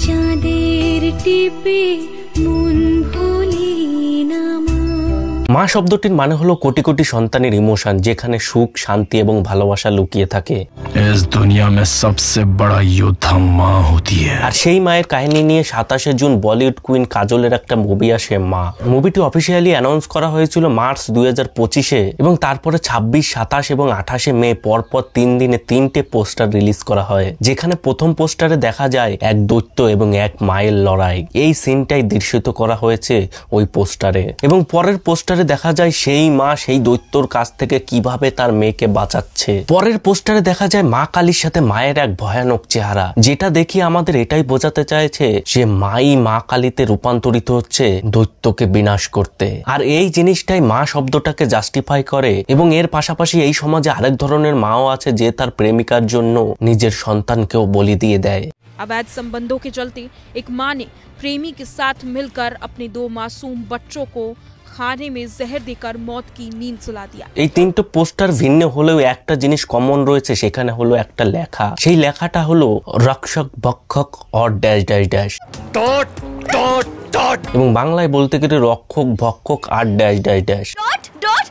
চাঁদের টিপে মন ভুলি না মা। মা শব্দটির মানে হলো কোটি কোটি সন্তানের ইমোশন, যেখানে সুখ, শান্তি এবং ভালোবাসা লুকিয়ে থাকে। इस दुनिया में सबसे बड़ा योद्धा माँ होती है। আর সেই মায়ের কাহিনী নিয়ে 27শে জুন বলিউড কুইন কাজলের একটা মুভি আসে মা। মুভিটি অফিসিয়ালি অ্যানাউন্স করা হয়েছিল মার্চ 2025-এ এবং তারপরে 26, 27 এবং 28শে মে পরপর 3 দিনে 3টে পোস্টার রিলিজ করা হয়, যেখানে প্রথম পোস্টারে দেখা যায় এক দৈত্য এবং এক মায়ের লড়াই। এই সিনটাই দৃশ্যিত করা হয়েছে ওই পোস্টারে, এবং পরের পোস্টারে দেখা যায় সেই মা সেই দৈত্যর কাছ থেকে কিভাবে তার মেয়েকে বাঁচাচ্ছে। পরের পোস্টারে দেখা যায় মা কালীর সাথে মায়ের এক ভয়ানক চেহারা, যেটা দেখি আমাদের এটাই বোঝাতে চাইছে যে মাই মা কালীতে রূপান্তরিত হচ্ছে দৈত্যকে বিনাশ করতে। আর এই জিনিসটাই মা শব্দটাকে জাস্টিফাই করে। এবং এর পাশাপাশি এই সমাজে আরেক ধরনের মাও আছে যে তার প্রেমিকার জন্য নিজের সন্তানকেও বলি দিয়ে দেয়। अवैध संबंधों के चलते एक मां ने प्रेमी के साथ मिलकर अपने 2 मासूम बच्चों को खाने में जहर देकर मौत की नींद सुला दिया। এই তিনটে পোস্টার ভিন্ন হলেও একটা জিনিস কমন রয়েছে, সেখানে হলো একটা লেখা। সেই লেখাটা হলো রক্ষক ভক্ষক or dash dash dash dot dot dot, এবং বাংলায় বলতে গেলে রক্ষক ভক্ষক আর dash dash dash dot dot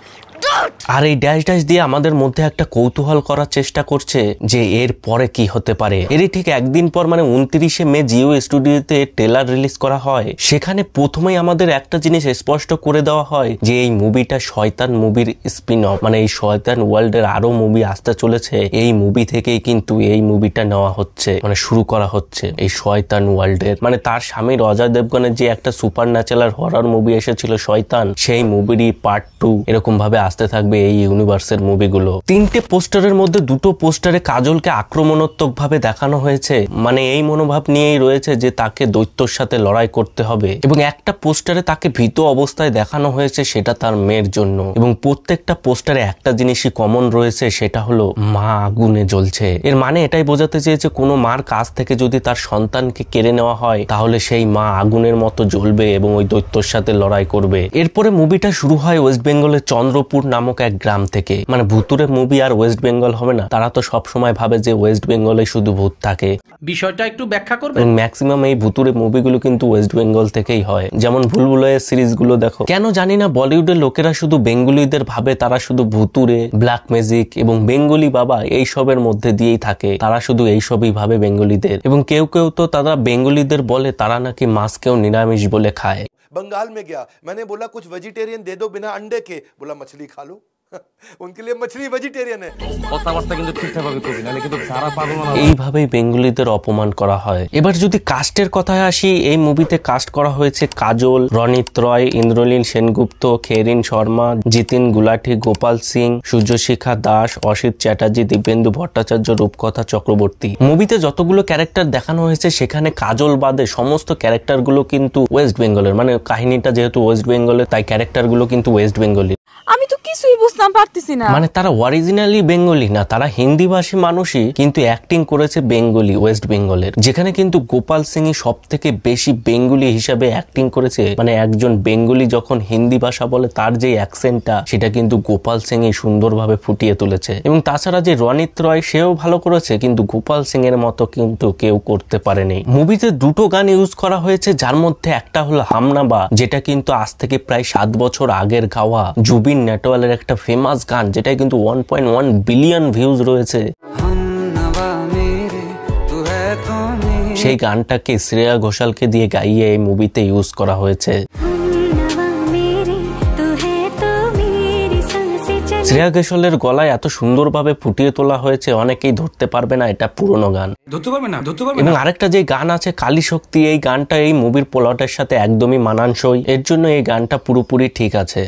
dot. আর এই ড্যাশ ড্যাশ দিয়ে আমাদের মধ্যে একটা কৌতূহল করার চেষ্টা করছে যে এর পরে কি হতে পারে। এরই ঠিক একদিন পর মানে 29শে মে জিও স্টুডিওতে ট্রেলার রিলিজ করা হয়। সেখানে প্রথমেই আমাদের একটা জিনিস স্পষ্ট করে দেওয়া হয় যে এই মুভিটা শয়তান মুভির স্পিন অফ, মানে এই শয়তান ওয়ার্ল্ডের আরো মুভি আসতে চলেছে। এই মুভি থেকেই কিন্তু এই মুভিটা নেওয়া হচ্ছে, মানে শুরু করা হচ্ছে এই শয়তান ওয়ার্ল্ডের। মানে তার স্বামী অজয় দেবগনের যে একটা সুপার ন্যাচারাল হরর মুভি এসেছিল শয়তান, সেই মুভিরই পার্ট 2 এরকম ভাবে আসতে থাকবে এই ইউনিভার্সের মুভিগুলো। 3টে পোস্টারের মধ্যে 2টো পোস্টারে কাজলকে আক্রমণাত্মক ভাবে দেখানো হয়েছে, মানে এই মনোভাব নিয়েই রয়েছে যে তাকে দৈত্যর সাথে লড়াই করতে হবে। এবং একটা পোস্টারে তাকে ভীত অবস্থায় দেখানো হয়েছে, সেটা তার মেয়ের জন্য। এবং প্রত্যেকটা পোস্টারে একটা জিনিসই কমন রয়েছে, সেটা হলো মা আগুনে জ্বলছে। এর মানে এটাই বোঝাতে চেয়েছে কোনো মার কাছ থেকে যদি তার সন্তানকে কেড়ে নেওয়া হয় তাহলে সেই মা আগুনের মতো জ্বলবে এবং ওই দৈত্যর সাথে লড়াই করবে। এরপরে মুভিটা শুরু হয় ওয়েস্ট বেঙ্গলের চন্দ্রপুর নামক এক গ্রাম থেকে। মানে ভূতুরে মুভি আর ওয়েস্ট বেঙ্গল হবে না, তারা তো সব সময় ভাবে যে ওয়েস্ট বেঙ্গলে শুধু ভূত থাকে। বিষয়টা একটু ব্যাখ্যা করবেন। ম্যাক্সিমাম এই ভূতুরে মুভিগুলো কিন্তু ওয়েস্ট বেঙ্গল থেকেই হয়, যেমন ভুলভুলাইয়া সিরিজগুলো দেখো। কেন জানি না বলিউডের লোকেরা শুধু বেঙ্গলিদের ভাবে তারা শুধু ভূতুরে, ব্ল্যাক ম্যাজিক এবং বেঙ্গলি বাবা এই সবের মধ্যে দিয়েই থাকে। তারা শুধু এই সবই ভাবে বেঙ্গলিদের। এবং কেউ কেউ তো তারা বেঙ্গলিদের বলে তারা নাকি মাছকেও নিরামিষ বলে খায়। बंगाल में गया, मैंने बोला कुछ वेजिटेरियन दे दो बिना अंडे के, बोला मछली खा लो। उनके लिए मछली वेजिटेरियन है। কথাবার্তা কিন্তু ঠিকঠাকভাবে কবি নালে কিন্তু সারা পাগল না। এইভাবেই বেঙ্গলিদের অপমান করা হয়। এবার যদি কাস্টের কথায় আসি, এই মুভিতে কাস্ট করা হয়েছে কাজল, রনিত রয়, ইন্দ্রলীন সেনগুপ্ত, খেরিন শর্মা, জিতিন গুলাটি, গোপাল সিং, সূর্যশিখা দাস, অসিত চ্যাটার্জি, দিব্যেন্দু ভট্টাচার্য, রূপকথা চক্রবর্তী। মুভিতে যতগুলো ক্যারেক্টার দেখানো হয়েছে সেখানে কাজল বাদে সমস্ত ক্যারেক্টারগুলো কিন্তু ওয়েস্ট বেঙ্গলের। মানে কাহিনীটা যেহেতু ওয়েস্ট বেঙ্গলের তাই ক্যারেক্টারগুলো কিন্তু ওয়েস্ট বেঙ্গলি। আমি তো কিছুই বুঝতে পারতেছি না। মানে তারা অরিজিনালি বেঙ্গলি না, তারা হিন্দি ভাষী মানুষই, কিন্তু অ্যাক্টিং করেছে বেঙ্গলি ওয়েস্ট বেঙ্গলের। যেখানে কিন্তু গোপাল সিং সব থেকে বেশি বেঙ্গলি হিসাবে অ্যাক্টিং করেছে। মানে একজন বেঙ্গলি যখন হিন্দি ভাষা বলে তার যে অ্যাকসেন্টটা সেটা কিন্তু গোপাল সিং সুন্দরভাবে ফুটিয়ে তুলেছে। এবং তাছাড়া যে রনিত রয় সেও ভালো করেছে, কিন্তু গোপাল সিং এর মতো কিন্তু কেউ করতে পারেনি। মুভিতে 2টো গান ইউজ করা হয়েছে, যার মধ্যে একটা হলো হামনাবা, যেটা কিন্তু আজ থেকে প্রায় 7 বছর আগের গাওয়া জুবিন নেটওয়ালের একটা ফেমাস গান, যেটা কিন্তু 1.1 বিলিয়ন ভিউজ রয়েছে। সেই গানটাকে শ্রেয়া ঘোষালকে দিয়ে গাইয়ে এই মুভিতে ইউজ করা হয়েছে। শ্রেয়া ঘোষালের গলায় এত সুন্দরভাবে ফুটিয়ে তোলা হয়েছে, অনেকেই ধরতে পারবে না এটা পুরনো গান। এবং আরেকটা যে গান আছে কালী শক্তি, এই গানটা এই মুভির প্লটের সাথে একদমই মানানসই, এর জন্য এই গানটা পুরোপুরি ঠিক আছে।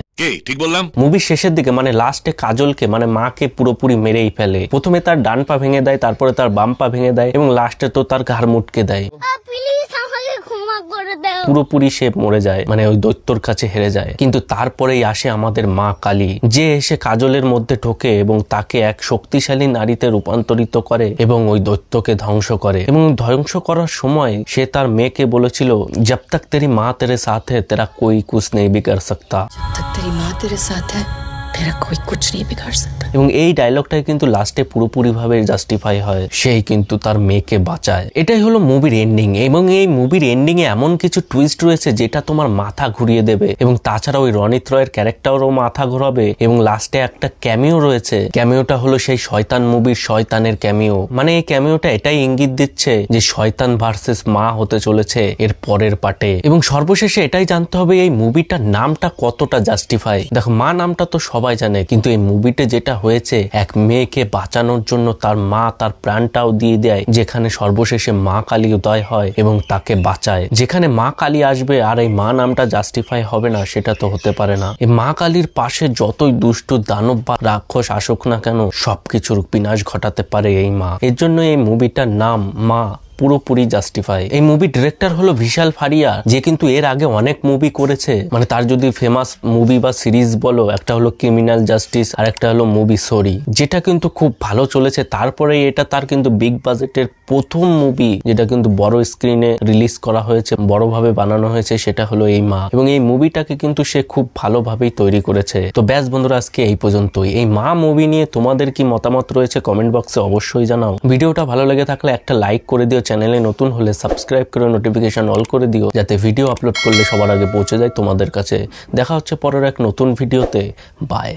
ঠিক বললাম? মুভির শেষের দিকে মানে লাস্টে কাজলকে মানে মাকে পুরোপুরি মেরেই ফেলে। প্রথমে তার ডান পা ভেঙে দেয়, তারপরে তার বাম পা ভেঙে দেয় এবং লাস্টে তো তার ঘাড় মুটকে দেয়। পুরোপুরি সে মরে যায়, মানে ওই দৈত্যর কাছে হেরে যায়। কিন্তু তারপরেই আসে আমাদের মা কালী, যে এসে কাজলের মধ্যে ঢোকে এবং তাকে এক শক্তিশালী নারীতে রূপান্তরিত করে এবং ওই দৈত্যকে ধ্বংস করে। এবং ধ্বংস করার সময় সে তার মেয়েকে বলেছিল, জব তক তেরি মা তেরে সাথ হ্যায় তেরা কোই কুছ নেই বিগড় সকতা। तेरी माँ तेरे साथ है तेरा कोई कुछ नहीं बिगाड़ सकता। এবং এই ডায়লগটাই কিন্তু লাস্টে পুরোপুরিভাবে জাস্টিফাই হয়, সেই কিন্তু তার মেয়েকে বাঁচায়। এটাই হলো মুভির এন্ডিং। এবং এই মুভির এন্ডিং এ এমন কিছু টুইস্ট রয়েছে যেটা তোমার মাথা ঘুরিয়ে দেবে। এবং তাছাড়া ওই রনিত রয়ের ক্যারেক্টারও মাথা ঘোরাবে। এবং লাস্টে একটা ক্যামিও রয়েছে, ক্যামিওটা হলো সেই শয়তান মুভির শয়তানের ক্যামিও। মানে এই ক্যামিওটা এটাই ইঙ্গিত দিচ্ছে যে শয়তান ভার্সেস মা হতে চলেছে এর পরের পার্টে। এবং সর্বশেষে এটাই জানতে হবে এই মুভিটার নামটা কতটা জাস্টিফাই। দেখো, মা নামটা তো সবাই জানে, কিন্তু এই মুভিতে যেটা হয়েছে এক মেয়েকে বাঁচানোর জন্য তার মা তার প্রাণটাও দিয়ে দেয়, যেখানে সর্বশেষে মা কালী উদয় হয় এবং তাকে বাঁচায়। যেখানে মা কালী আসবে আর এই মা নামটা জাস্টিফাই হবে না, সেটা তো হতে পারে না। এই মা কালীর পাশে যতই দুষ্ট দানব বা রাক্ষস আসুক না কেন, সবকিছুর বিনাশ ঘটাতে পারে এই মা। এর জন্য এই মুভিটার নাম মা পুরোপুরি জাস্টিফাই। এই মুভি ডিরেক্টর হলো বিশাল ফারিয়া, যে কিন্তু এর আগে অনেক মুভি করেছে। মানে তার যদি ফেমাস মুভি বা সিরিজ বলো, একটা হলো ক্রিমিনাল জাস্টিস আর একটা হলো মুভি সরি, যেটা কিন্তু খুব ভালো চলেছে। তারপরে এটা তার কিন্তু বিগ বাজেটের প্রথম মুভি, যেটা কিন্তু বড় স্ক্রিনে রিলিজ করা হয়েছে, বড়ভাবে বানানো হয়েছে, সেটা হলো এই মা। এবং এই মুভিটাকে কিন্তু সে খুব ভালোভাবেই তৈরি করেছে। তো ব্যাস বন্ধুরা, আজকে এই পর্যন্তই। এই মা মুভি নিয়ে তোমাদের কি মতামত রয়েছে কমেন্ট বক্সে অবশ্যই জানাও। ভিডিওটা ভালো লেগে থাকলে একটা লাইক করে দিও, চ্যানেলে নতুন হলে সাবস্ক্রাইব করে নোটিফিকেশন অল করে দিও, যাতে ভিডিও আপলোড করলে সবার আগে পৌঁছে যায় তোমাদের কাছে। দেখা হচ্ছে পরের এক নতুন ভিডিওতে। বাই।